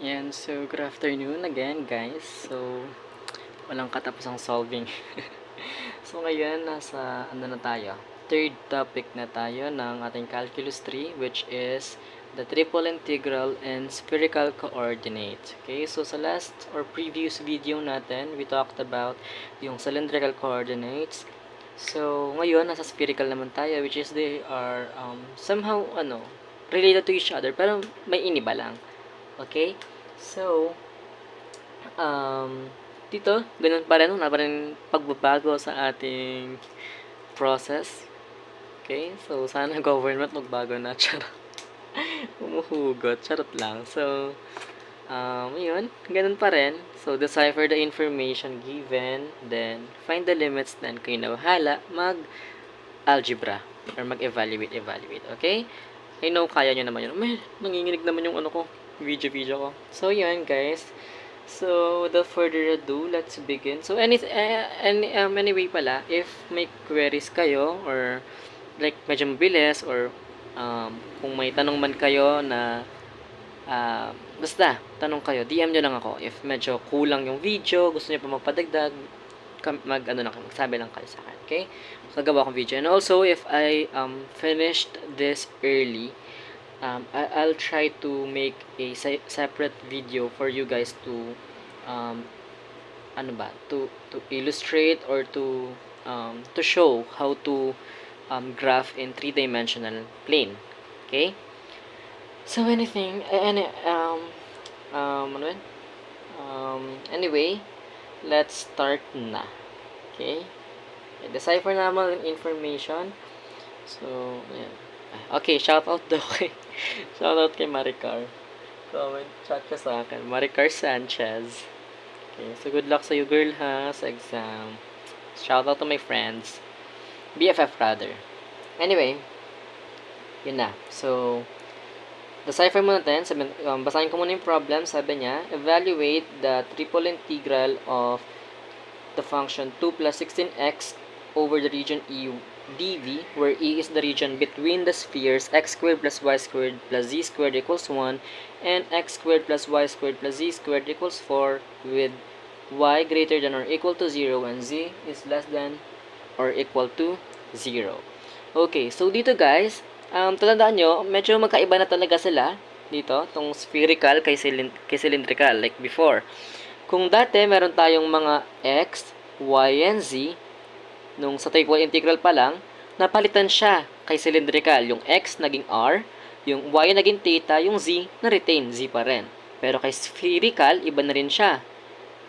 Yan, so good afternoon again guys. So, walang katapusang solving. So ngayon, nasa ano na tayo? Third topic na tayo ng ating Calculus 3, which is the triple integral and spherical coordinates. Okay, so sa last or previous video natin, we talked about yung cylindrical coordinates. So ngayon, nasa spherical naman tayo, which is they are somehow related to each other, pero may iniba lang. Okay? So, dito, ganun pa rin, wala pa rin pagbabago sa ating process. Okay? So, sana government magbago na. Charot. Umuhugot. Charot lang. So, yun. Ganun pa rin. So, decipher the information given. Then, find the limits. Then, kayo na bahala mag-algebra. Or mag-evaluate. Okay? I know, kaya nyo naman yun. May, nanginginig naman yung ano ko. Video ko. So, yun, guys. So, without further ado, let's begin. So, anyway pala, if may queries kayo or like medyo mabilis or kung may tanong man kayo na basta, tanong kayo, DM nyo lang ako. If medyo kulang yung video, gusto nyo pa magpadagdag, magsabi lang kayo sa akin, okay? Gagawa akong video. And also, if I finished this early, I'll try to make a separate video for you guys to to illustrate or to show how to graph in three-dimensional plane. Okay? So anyway, let's start na. Okay? Decipher naman ang information. So, ayan. Okay, shout out daw kay shout out kay Maricar. Comment, chat ka sa akin. Maricar Sanchez. Okay, so good luck sa you girl ha, sa exam. Shout out to my friends. BFF rather. Anyway, yun na. So, decipher muna natin. Basahin ko muna yung problem. Sabi niya, evaluate the triple integral of the function 2 plus 16x over the region E dv, where E is the region between the spheres x squared plus y squared plus z squared equals 1 and x squared plus y squared plus z squared equals 4, with y greater than or equal to 0 and z is less than or equal to 0. Okay, so dito guys, tandaan nyo, medyo magkaiba na talaga sila dito, tong spherical kay cylindrical like before. Kung dati meron tayong mga x, y, and z, nung sa triple integral pa lang, napalitan siya kay cylindrical. Yung x naging r, yung y naging theta, yung z na-retain, z pa rin. Pero kay spherical, iba na rin siya.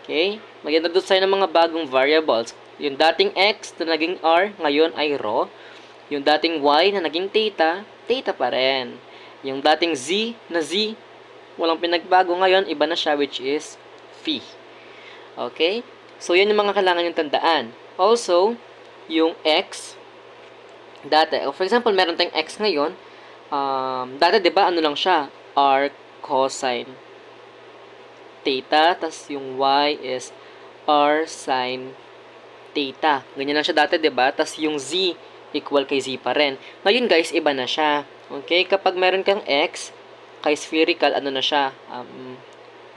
Okay? Mag-introduce tayo ng mga bagong variables. Yung dating x na naging r, ngayon ay rho. Yung dating y na naging theta, theta pa rin. Yung dating z na z, walang pinagbago ngayon, iba na siya, which is phi. Okay? So, yan yung mga kailangan yung tandaan. Also, yung x, dati, for example, meron tayong x ngayon, dati, di ba, ano lang siya, r cosine theta, tas yung y is r sine theta. Ganyan lang siya dati, di ba? Tas yung z, equal kay z pa rin. Ngayon, guys, iba na siya. Okay? Kapag meron kang x, kay spherical, ano na siya?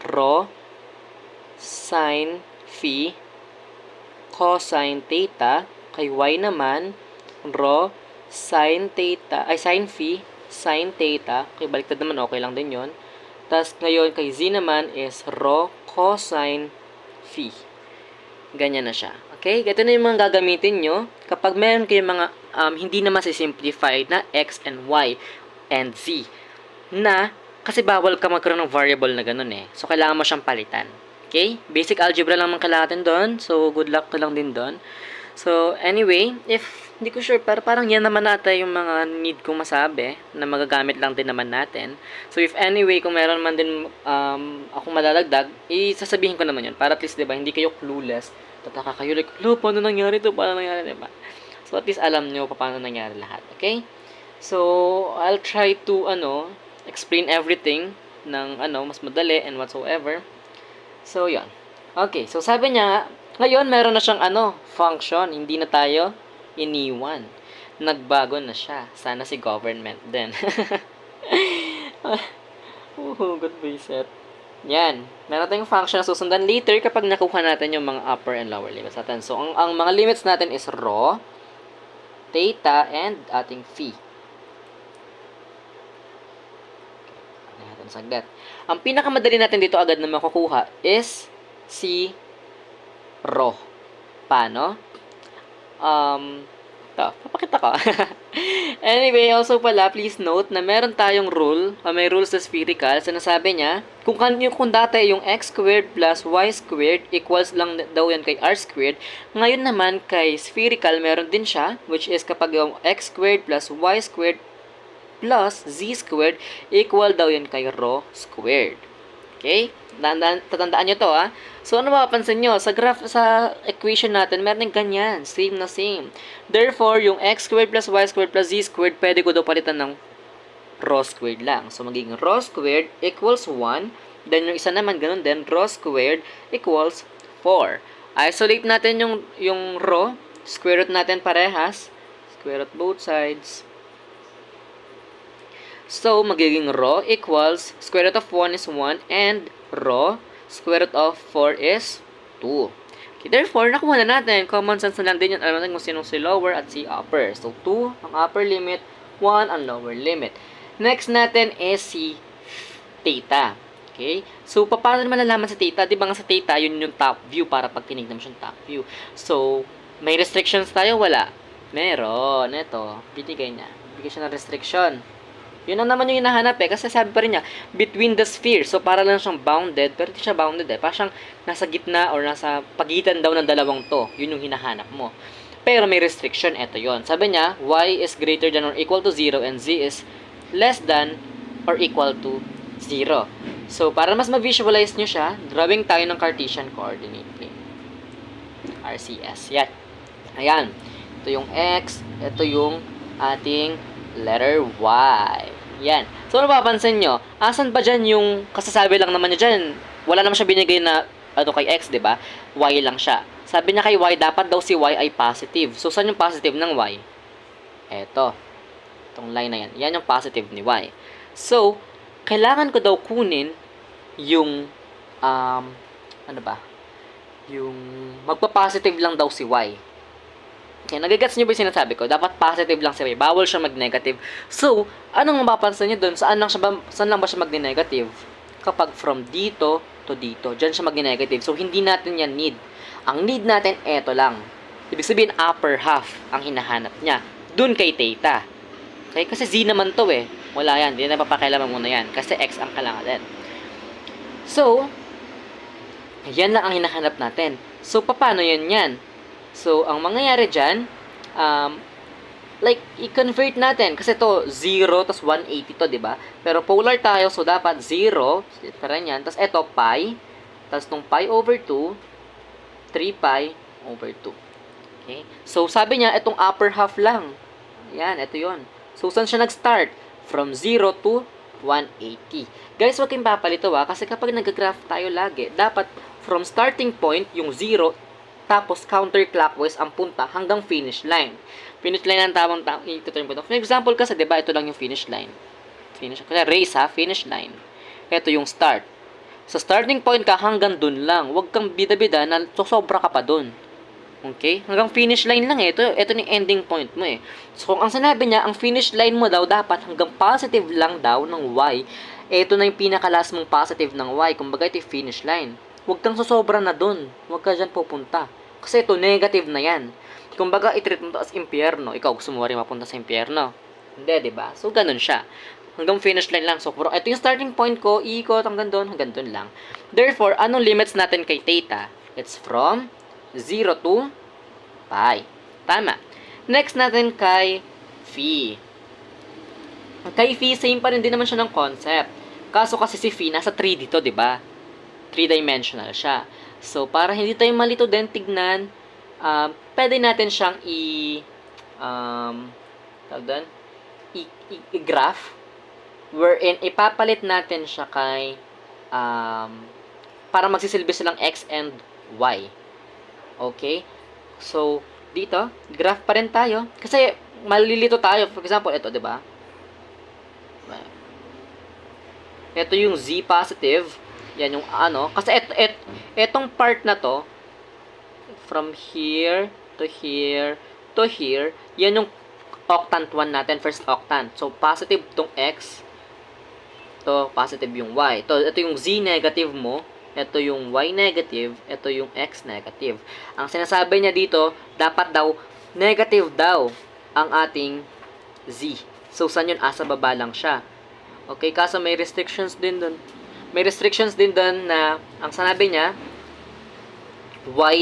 Rho sine phi cosine theta. Kay y naman, rho sin theta, ay sin phi sin theta. Kay baliktad naman, okay lang din yon. Tapos ngayon kay z naman is rho cosine phi. Ganyan na siya. Okay? Ito na yung mga gagamitin nyo kapag meron kayong mga hindi na masisimplify na x and y and z na kasi bawal ka magkaroon ng variable na ganun eh. So, kailangan mo siyang palitan. Okay? Basic algebra lang man kailangan doon. So, good luck ka lang din doon. So, anyway, if hindi ko sure, pero parang yan naman natin yung mga need kong masabi na magagamit lang din naman natin. So, if anyway, kung meron man din akong malalagdag, isasabihin ko naman yun. Para at least, diba, hindi kayo clueless. Tataka kayo, like, paano nangyari to? Paano nangyari, diba? So, at least alam nyo paano nangyari lahat. Okay? So, I'll try to, explain everything ng, mas madali and whatsoever. So, yun. Okay, so sabi niya, ngayon meron na siyang function, hindi na tayo iniwan. Nagbago na siya. Sana si government din. Good visit. Yan. Meron tayong function na susundan later kapag nakuha natin yung mga upper and lower limits natin. So, ang mga limits natin is rho, theta, and ating phi. Okay, natin saglit. Ang pinakamadali natin dito agad na makukuha is si rho. Paano? Papakita ko. Anyway, also pala, please note na meron tayong rule, may rules sa spherical. Sinasabi niya, kung dati yung x squared plus y squared equals lang daw yan kay r squared, ngayon naman kay spherical, meron din siya, which is kapag yung x squared plus y squared plus z squared equal daw yan kay rho squared. Okay? Tatandaan nyo to, ha? So, ano mapapansin nyo? Sa graph, sa equation natin, meron din ganyan. Same na same. Therefore, yung x squared plus y squared plus z squared, pwede ko daw palitan ng rho squared lang. So, magiging rho squared equals 1. Then, yung isa naman, ganun din. Rho squared equals 4. Isolate natin yung rho. Square root natin parehas. Square root both sides. So, magiging rho equals, square root of 1 is 1, and rho, square root of 4 is 2. Okay, therefore, nakuha na natin. Common sense na lang din yun. Alam natin kung sinong si lower at si upper. So, 2 ang upper limit, 1 ang lower limit. Next natin is si theta. Okay? So, paano naman nalaman sa theta? Di ba nga sa theta, yun yung top view para pag tinignan mo siyang top view. So, may restrictions tayo? Wala. Meron. Ito, binigay niya. Bigay siya ng restriction. Yun ang naman yung hinahanap kasi sabi pa rin niya, between the spheres. So, para lang siyang bounded, pero hindi siya bounded Para siyang nasa gitna or nasa pagitan daw ng dalawang to. Yun yung hinahanap mo. Pero may restriction, eto yon. Sabi niya, y is greater than or equal to 0 and z is less than or equal to 0. So, para mas ma-visualize nyo siya, drawing tayo ng Cartesian coordinate plane. RCS. Yan. Ayan. Ito yung x, ito yung ating letter y. Yan. So, napapansin nyo, asan ba dyan yung kasasabi lang naman niya dyan? Wala naman siya binigay na kay x, di ba? Y lang siya. Sabi niya kay y, dapat daw si y ay positive. So, saan yung positive ng y? Eto. Itong line na yan. Yan yung positive ni y. So, kailangan ko daw kunin yung, yung magpa-positive lang daw si y. Okay, nagigets nyo ba yung sinasabi ko? Dapat positive lang siya. Bawal siya mag-negative. So, anong mapapansin nyo dun? Saan lang ba siya mag-negative? Kapag from dito to dito. Diyan siya mag-negative. So, hindi natin yan need. Ang need natin, eto lang. Ibig sabihin, upper half ang hinahanap niya. Dun kay theta. Okay? Kasi z naman to Wala yan. Hindi na papakailaman muna yan. Kasi x ang kailangan din. So, yan lang ang hinahanap natin. So, paano yan? So, ang mangyayari dyan, i-convert natin. Kasi to 0, tas 180 to, diba? Pero polar tayo, so dapat 0, para yan. Tas eto, pi. Tas nung pi over 2, 3 pi over 2. Okay? So, sabi niya, itong upper half lang. Yan, ito yon. So, saan siya nag-start? From 0 to 180. Guys, huwag kayong papalito kasi kapag nag-graph tayo lagi, dapat from starting point, yung 0, tapos counterclockwise ang punta hanggang finish line. Finish line ang tamang ituturn point. For example kasi, di ba, ito lang yung finish line. Race finish line. Ito yung start. Sa starting point ka, hanggang dun lang. Huwag kang bida-bida na sobra ka pa dun. Okay? Hanggang finish line lang Ito yung ending point mo So, kung ang sinabi niya, ang finish line mo daw dapat hanggang positive lang daw ng y. Ito na yung pinakalas mong positive ng y. Kumbaga, ito yung finish line. Huwag kang sosobra na dun. Huwag ka dyan pupunta. Kasi ito, negative na yan. Kumbaga, i-treat mo ito as impyerno. Ikaw, gusto mo rin mapunta sa impyerno. Hindi, diba? So, ganun siya. Hanggang finish line lang. So, ito yung starting point ko. Iikot hanggang doon lang. Therefore, anong limits natin kay theta? It's from 0 to pi. Tama. Next natin kay phi. Kay phi, same pa rin din naman siya ng concept. Kaso kasi si phi, nasa 3D to, diba? 3-dimensional siya. So, para hindi tayo malito din tignan, pwede natin siyang i-graph wherein ipapalit natin siya kay para magsisilbi silang x and y. Okay? So, dito, graph pa rin tayo. Kasi, malilito tayo. For example, ito, di ba? Ito yung z positive. Yan yung ano. Kasi etong part na to, from here to here to here, yan yung octant 1 natin, first octant. So, positive tong x, to positive yung y. Ito yung z negative mo, ito yung y negative, ito yung x negative. Ang sinasabi niya dito, dapat daw, negative daw ang ating z. So, saan yun? Asa baba lang siya. Okay, kaso may restrictions din dun. May restrictions din dun na, ang sinabi niya, y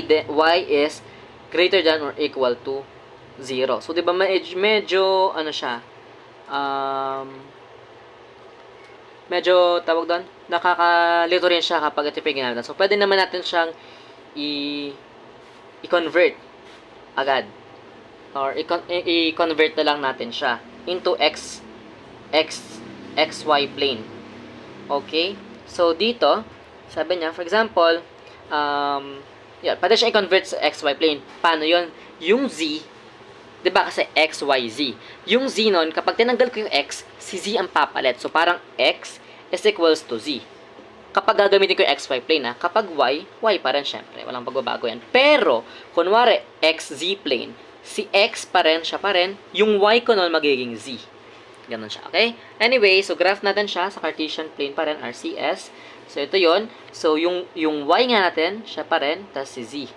is greater than or equal to 0. So, di ba medyo, ano siya, medyo, tawag doon, nakakalito rin siya kapag ito natin. So, pwede naman natin siyang i-convert agad. Or i-convert na lang natin siya into xy plane. Okay? So, dito, sabi niya, for example, pwede siya i-convert sa xy plane. Paano yon? Yung z, di ba kasi x, y, z. Yung z nun, kapag tinanggal ko yung x, si z ang papalit. So, parang x is equals to z. Kapag gagamitin ko yung xy plane, kapag y pa rin, syempre. Walang pagbabago yan. Pero, kunwari, xz plane, si x pa rin, siya pa rin, yung y ko nun magiging z. Ganun siya, okay? Anyway, so graph natin siya sa Cartesian plane pa rin, RCS. So, ito yon. So, yung y nga natin, siya pa rin, tas si z.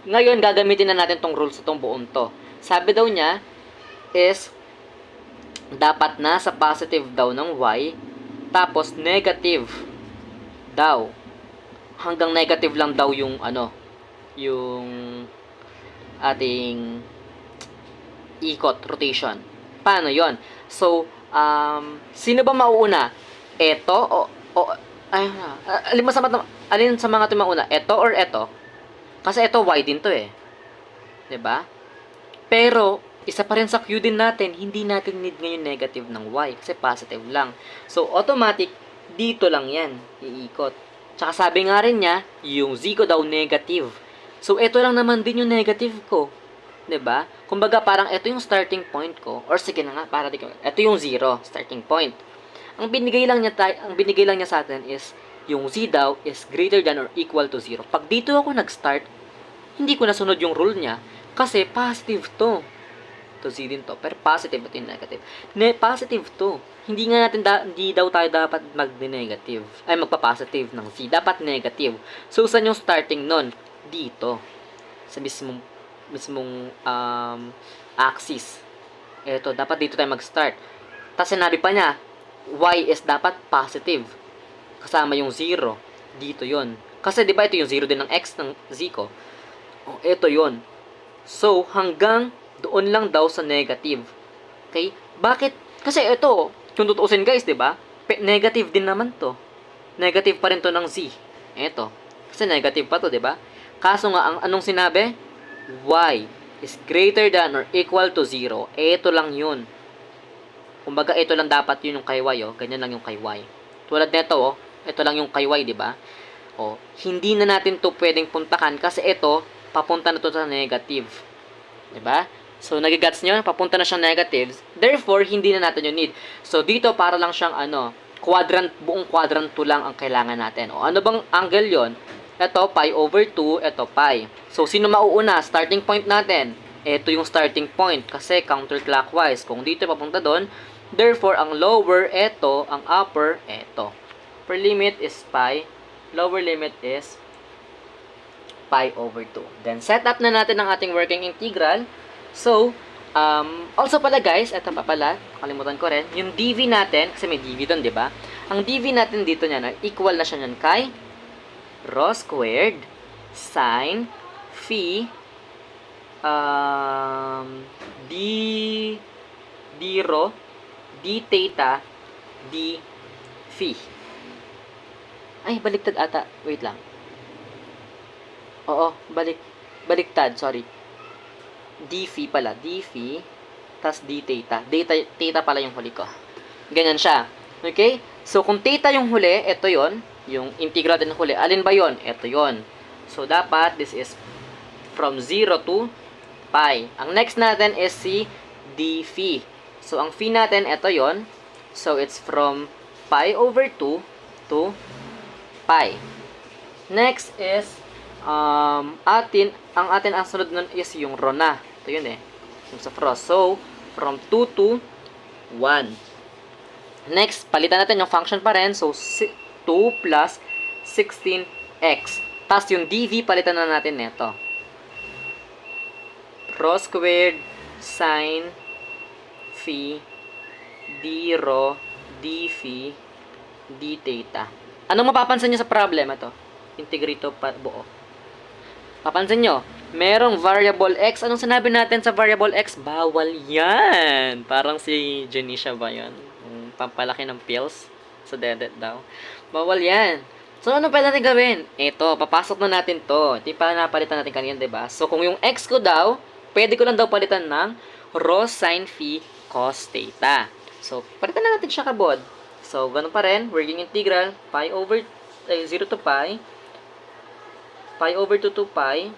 Ngayon, gagamitin na natin tong rules itong buong to. Sabi daw niya is dapat nasa positive daw ng y, tapos negative daw. Hanggang negative lang daw yung yung ating ikot, rotation. Paano yon? So, sino ba mauuna? Ito alin sa mga ito mauna? Ito or ito? Kasi ito y din to eh. 'Di ba? Pero isa pa rin sa Q din natin, hindi natin need ngayon negative ng y kasi positive lang. So automatic dito lang 'yan iikot. Tsaka sabi nga rin niya, yung z ko daw negative. So ito lang naman din yung negative ko. 'Di ba? Kumbaga parang ito yung starting point ko, or sige na nga para ito yung 0, starting point. Ang binigay lang niya sa atin is yung z daw is greater than or equal to 0. Pag dito ako nag-start, hindi ko nasunod yung rule niya kasi positive to. To z din to, pero positive ito yung negative. Positive to. Hindi daw tayo dapat mag-negative. Ay, magpa-positive ng z. Dapat negative. So, saan yung starting nun? Dito. Sa mismong axis. Ito, dapat dito tayo mag-start. Tapos sinabi pa niya, y is dapat positive. Kasama yung 0. Dito yon. Kasi di ba ito yung 0 din ng x ng z ko? Oh, ito yon. So, hanggang doon lang daw sa negative. Okay? Bakit? Kasi ito, kung tutuusin guys, di ba? Negative din naman to. Negative pa rin to ng z. Ito. Kasi negative pa to, di ba? Kaso nga, anong sinabi? Y is greater than or equal to 0. Ito lang yun. Kumbaga, ito lang dapat yun yung kay y, oh. Ganyan lang yung kay y. Tulad nito, oh. Ito lang yung kay y, di ba? Oh, hindi na natin to pwedeng puntakan kasi ito, papunta na to sa negative. Di ba? So, nagigats nyo, papunta na siyang negatives. Therefore, hindi na natin yung need. So, dito, para lang siyang, buong quadrant 2 lang ang kailangan natin. O, ano bang angle yon? Ito, pi over 2, ito, pi. So, sino mauuna? Starting point natin. Ito yung starting point kasi counterclockwise. Kung dito papunta doon, therefore, ang lower, ito, ang upper, ito. Upper limit is pi. Lower limit is pi over 2. Then, set up na natin ang ating working integral. So, also pala guys, ito pa pala, kalimutan ko rin, yung dv natin, kasi may dv doon, di ba? Ang dv natin dito niya, equal na siya niyan kay rho squared sine phi d rho d theta d phi. Ay, baliktad ata. Wait lang. Oo, baliktad, sorry. D phi pala. D phi, tas d theta. Theta pala yung huli ko. Ganyan siya. Okay? So, kung theta yung huli, ito yon, yung integral din ng huli. Alin ba yon? Ito yon. So, dapat, this is from 0 to pi. Ang next natin is si d phi. So, ang phi natin, ito yon. So, it's from pi over 2 to pi. Next is, ang atin ang sunod nun is yung rho na. Ito yun eh. Yung sa frost. So, from 2 to 1. Next, palitan natin yung function pa rin. So, 2 plus 16x. Tapos yung dv, palitan na natin nito. Rho squared sin phi d rho d phi d theta. Anong mapapansin nyo sa problema to? Integrito pa buo. Papansin nyo, merong variable x. Anong sinabi natin sa variable x? Bawal yan. Parang si Janisha ba yun? Pampalaki ng pills sa dedet daw. Bawal yan. So, ano pwede natin gawin? Ito, papasok na natin to. Di pa napalitan natin kanina, diba? So, kung yung x ko daw, pwede ko lang daw palitan ng rho sin phi cos theta. So, palitan na natin siya kabod. So, ganun pa rin. Working integral, pi over 0 to pi. Pi over 2 to pi.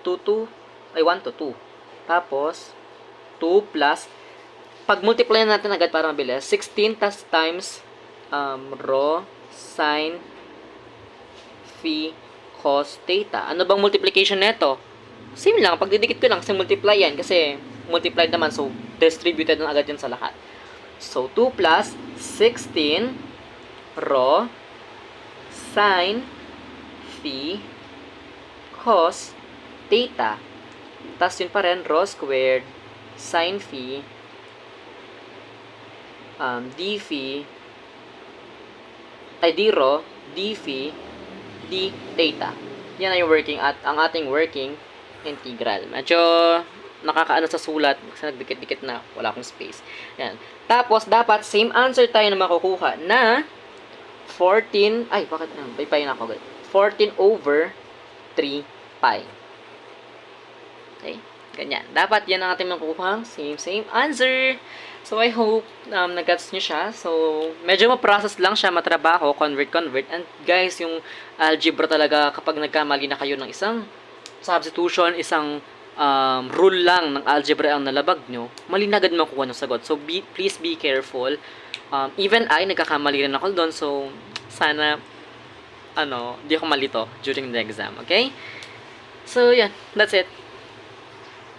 1 to 2. Tapos, 2 plus, pag-multiply natin agad para mabilis, 16 times rho sin phi cos theta. Ano bang multiplication nito? Same lang, pag didikit ko lang, kasi multiply yan, kasi multiplied naman, so distributed na agad yan sa lahat. So, 2 plus 16 rho sin phi cos theta. Tapos yun pa rin, rho squared sin phi d phi d rho d phi d theta. Yan ay working at ang ating working integral. Medyo nakakaano sa sulat kasi nagdikit-dikit na wala akong space. Yan. Tapos dapat same answer tayo na makukuha na 14 bakit pi na ako. 14 over 3 pi. Okay? Ganyan. Dapat yan ang ating makukuha. Same answer. So, I hope nag-gets nyo siya. So, medyo ma-process lang siya, matrabaho, convert. And guys, yung algebra talaga, kapag nagkamali na kayo ng isang substitution, isang rule lang ng algebra ang nalabag nyo, mali na agad makuha ng sagot. So, please be careful. Even I, nagkakamali rin ako doon. So, sana, di ako malito during the exam. Okay? So, yan. That's it.